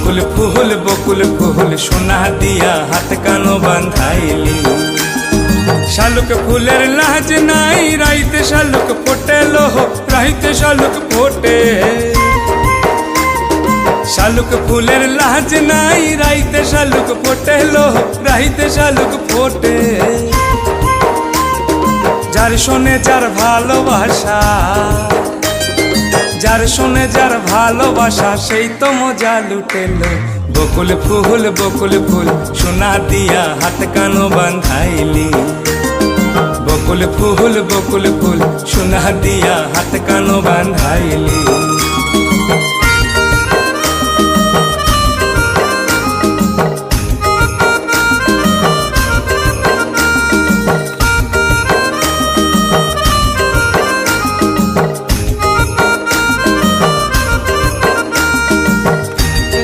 বকুল ফুল সোনা দিয়া হাত কানো বান্ধাইলি। শালুক ফুলের লাজ নাই রাইতে শালুক ফোটে লোহ, রাইতে শালুক ফোটে। শালুক ফুলের লাজ নাই রাইতে শালুক ফোটে লোহ, রাইতে শালুক ফোটে। যার শোনে যার ভালোবাসা, যার শোনে যার ভালোবাসা সেই তো মজা লুটেল। বকুল ফুল সোনা দিয়া হাত কানো বান্ধাইলি। বকুল ফুল সোনা দিয়া হাত কানো বান্ধাইলি।